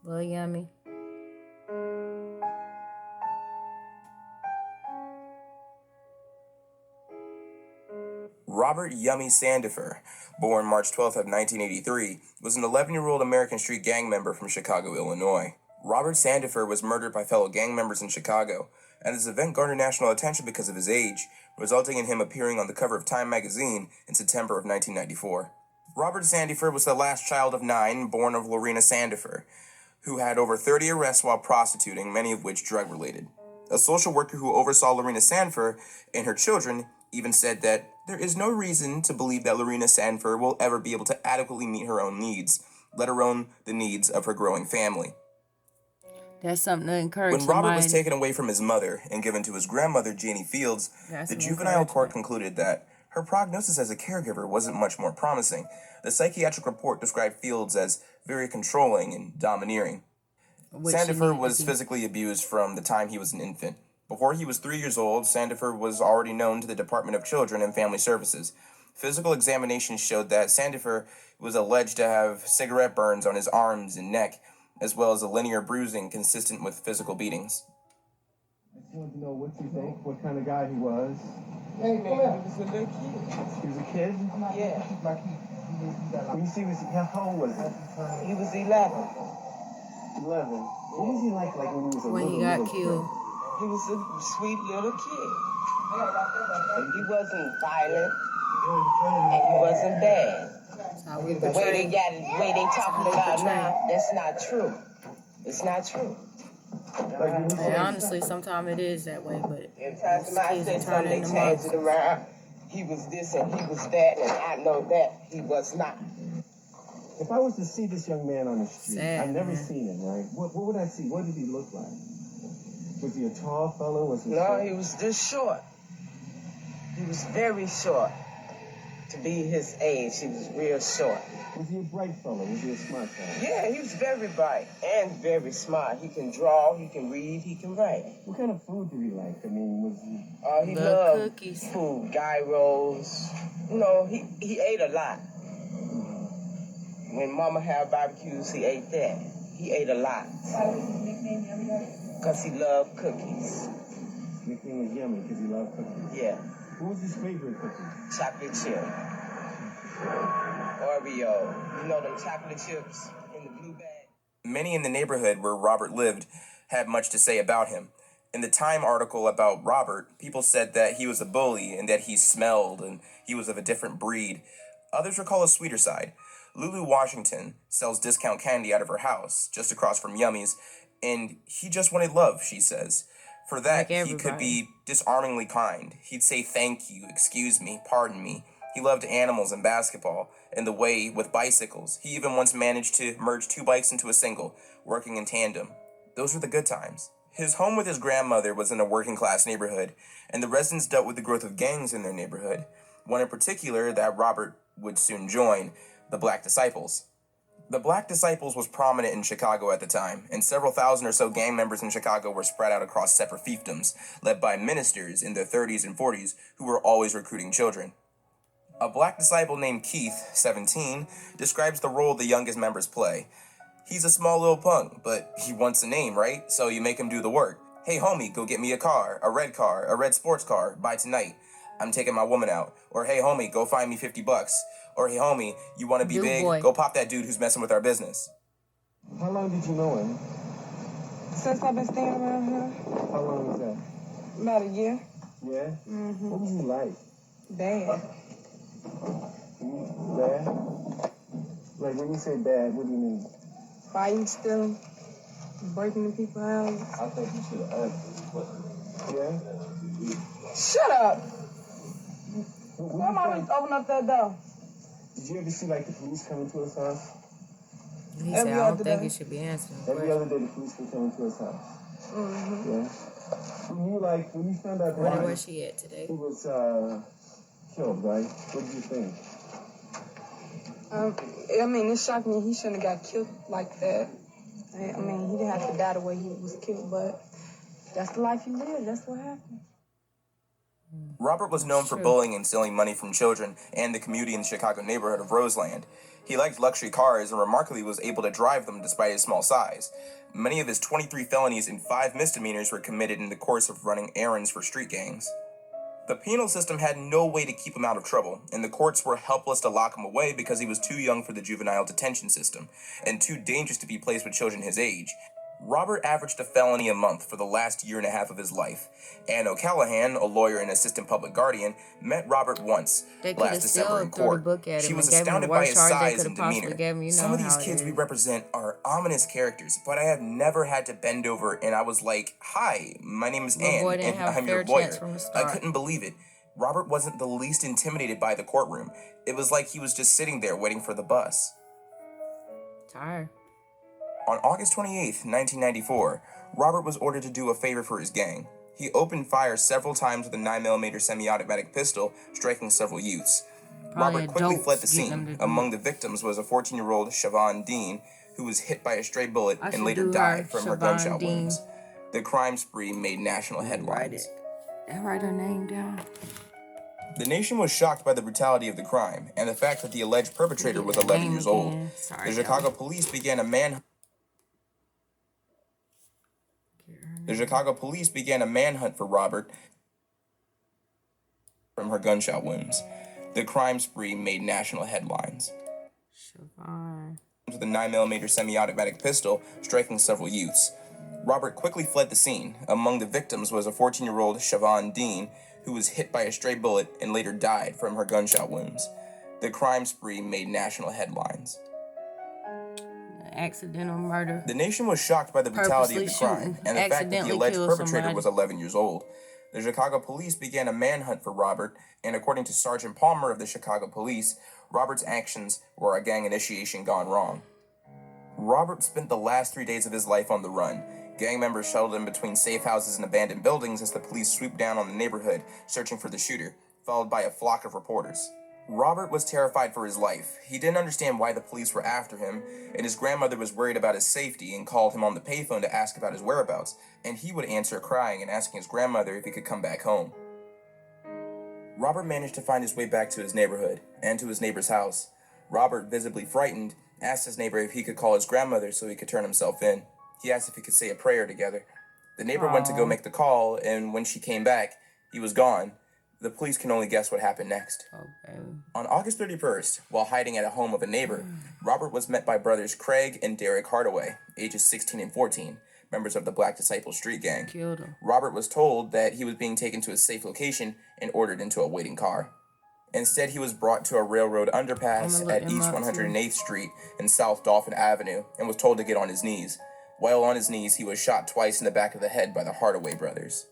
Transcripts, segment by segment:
Well, yummy. Robert Yummy Sandifer, born March 12th of 1983, was an 11-year-old American street gang member from Chicago, Illinois. Robert Sandifer was murdered by fellow gang members in Chicago, and this event garnered national attention because of his age, resulting in him appearing on the cover of Time magazine in September of 1994. Robert Sandifer was the last child of 9, born of Lorena Sandifer, who had over 30 arrests while prostituting, many of which drug-related. A social worker who oversaw Lorena Sandifer and her children even said that there is no reason to believe that Lorena Sandifer will ever be able to adequately meet her own needs, let alone the needs of her growing family. That's something to encourage When Robert was somebody. taken away from his mother and given to his grandmother, Janie Fields, the juvenile court concluded that her prognosis as a caregiver wasn't much more promising. The psychiatric report described Fields as very controlling and domineering. Sandifer was physically abused from the time he was an infant. Before he was 3 years old, Sandifer was already known to the Department of Children and Family Services. Physical examinations showed that Sandifer was alleged to have cigarette burns on his arms and neck, as well as a linear bruising consistent with physical beatings. I just wanted to know what you think, what kind of guy he was. Hey man, he was a little kid. He was a kid? Yeah. When you see, how old was he? He was 11. 11. What was he like when he was a when little he got kid? killed? He was a sweet little kid. He wasn't violent, and he wasn't bad. The way they talking about now, that's not true. It's not true. And honestly, sometimes it is that way, but Every time somebody said something, they changed it around. He was this and he was that, and I know that he was not. If I was to see this young man on the street, Sad, I've never man. seen him, right? What would I see? What did he look like? Was he a tall fellow? Was he No, short? he was just short. He was very short. To be his age, he was real short. Was he a bright fellow? Was he a smart fellow? Yeah, he was very bright and very smart. He can draw, he can read, he can write. What kind of food did he like? I mean, was he... He Love loved cookies. food, gyros. You know, he ate a lot. When Mama had barbecues, he ate that. He ate a lot. Because he loved cookies. His nickname was Yummy because he loved cookies. Yeah, What was his favorite cookie? chocolate chip. Oreo. You know them chocolate chips in the blue bag? Many in the neighborhood where Robert lived had much to say about him. In the Time article about Robert, people said that he was a bully and that he smelled and he was of a different breed. Others recall a sweeter side. Lulu Washington sells discount candy out of her house, just across from Yummy's, and he just wanted love, she says. For that, Like he could everybody. be disarmingly kind. He'd say thank you, excuse me, pardon me. He loved animals and basketball, and the way with bicycles. He even once managed to merge 2 bikes into a single, working in tandem. Those were the good times. His home with his grandmother was in a working-class neighborhood, and the residents dealt with the growth of gangs in their neighborhood. One in particular that Robert would soon join, the Black Disciples. The Black Disciples was prominent in Chicago at the time, and several thousand or so gang members in Chicago were spread out across separate fiefdoms, led by ministers in their 30s and 40s who were always recruiting children. A Black disciple named Keith, 17, describes the role the youngest members play. He's a small little punk, but he wants a name, right? So you make him do the work. Hey homie, go get me a car, a red sports car, by tonight. I'm taking my woman out. Or hey homie, go find me $50. Or hey homie, you want to be big? boy. Go pop that dude who's messing with our business. How long did you know him? Since I've been staying around here, How long was that? about a year. Yeah? Mm-hmm. What was he like? Bad. Bad? Like, when you say bad, what do you mean? Fighting, stealing, breaking into people's houses. I think you should have asked. Yeah? Shut up! What Why am I always open up that door? Did you ever see, like, the police coming to his house? He said, Every I don't other think day. you should be answering. Every other day, the police were coming to his house. Mm-hmm. Yeah? When you found out Where that was she at today? he was killed, right? What did you think? I mean, it shocked me. He shouldn't have got killed like that. I mean, he didn't have to die the way he was killed, but that's the life he lived. That's what happened. Robert was known for bullying and stealing money from children and the community in the Chicago neighborhood of Roseland. He liked luxury cars and remarkably was able to drive them despite his small size. Many of his 23 felonies and 5 misdemeanors were committed in the course of running errands for street gangs. The penal system had no way to keep him out of trouble, and the courts were helpless to lock him away because he was too young for the juvenile detention system and too dangerous to be placed with children his age. Robert averaged a felony a month for the last year and a half of his life. Ann O'Callahan, a lawyer and assistant public guardian, met Robert once last December in court. She was astounded by his size and demeanor. Some of these kids we represent are ominous characters, but I have never had to bend over and I was like, "Hi, my name is Ann, and I'm your lawyer." I couldn't believe it. Robert wasn't the least intimidated by the courtroom. It was like he was just sitting there waiting for the bus. Tired. On August 28, 1994, Robert was ordered to do a favor for his gang. He opened fire several times with a 9mm semi-automatic pistol, striking several youths. Robert quickly fled the scene. Among the victims was a 14-year-old Siobhan Dean, who was hit by a stray bullet and later died from her gunshot wounds. The crime spree made national headlines. Write her name down. The nation was shocked by the brutality of the crime and the fact that the alleged perpetrator was 11 years old. The Chicago police began a manhunt for Robert from her gunshot wounds. The crime spree made national headlines. With a 9mm semi-automatic pistol, striking several youths. Robert quickly fled the scene. Among the victims was a 14-year-old Siobhan Dean, who was hit by a stray bullet and later died from her gunshot wounds. The crime spree made national headlines. Accidental murder. The nation was shocked by the brutality of the crime and the fact that the alleged perpetrator was 11 years old. The Chicago police began a manhunt for Robert, and according to Sergeant Palmer of the Chicago Police, Robert's actions were a gang initiation gone wrong. Robert spent the last 3 days of his life on the run. Gang members shuttled in between safe houses and abandoned buildings as the police swooped down on the neighborhood, searching for the shooter, followed by a flock of reporters. Robert was terrified for his life. He didn't understand why the police were after him, and his grandmother was worried about his safety and called him on the payphone to ask about his whereabouts, and he would answer crying and asking his grandmother if he could come back home. Robert managed to find his way back to his neighborhood and to his neighbor's house. Robert, visibly frightened, asked his neighbor if he could call his grandmother so he could turn himself in. He asked if he could say a prayer together. The neighbor went to go make the call, and when she came back, he was gone. The police can only guess what happened next. On August 31st, while hiding at a home of a neighbor, Robert was met by brothers Craig and Derek Hardaway, ages 16 and 14, members of the Black Disciple Street Gang. Robert was told that he was being taken to a safe location and ordered into a waiting car. Instead, he was brought to a railroad underpass at East 108th Street and South Dolphin Avenue and was told to get on his knees. While on his knees, he was shot twice in the back of the head by the Hardaway brothers.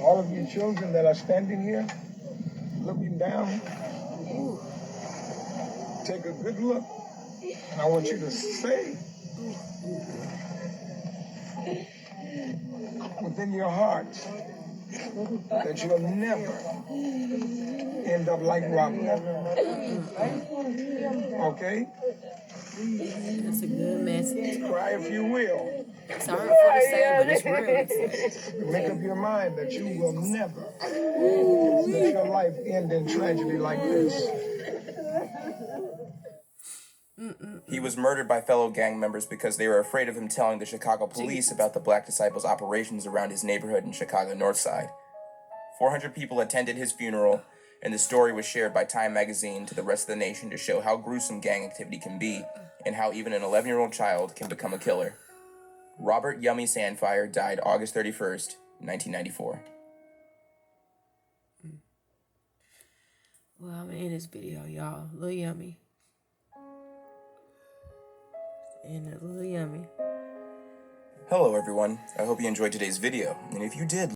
All of you children that are standing here, looking down, take a good look, and I want you to say within your hearts that you'll never end up like Robert. Okay? That's a good message. Cry if you will. It's hard for to say, but it's real. Make up your mind that you will never let your life end in tragedy like this. He was murdered by fellow gang members because they were afraid of him telling the Chicago police about the Black Disciples' operations around his neighborhood in Chicago North Side. 400 people attended his funeral, and the story was shared by Time magazine to the rest of the nation to show how gruesome gang activity can be and how even an 11-year-old child can become a killer. Robert Yummy Sandfire died August 31st, 1994. Well, I'm gonna end this video, y'all. Lil Yummy. And Lil Yummy. Hello everyone, I hope you enjoyed today's video, and if you did,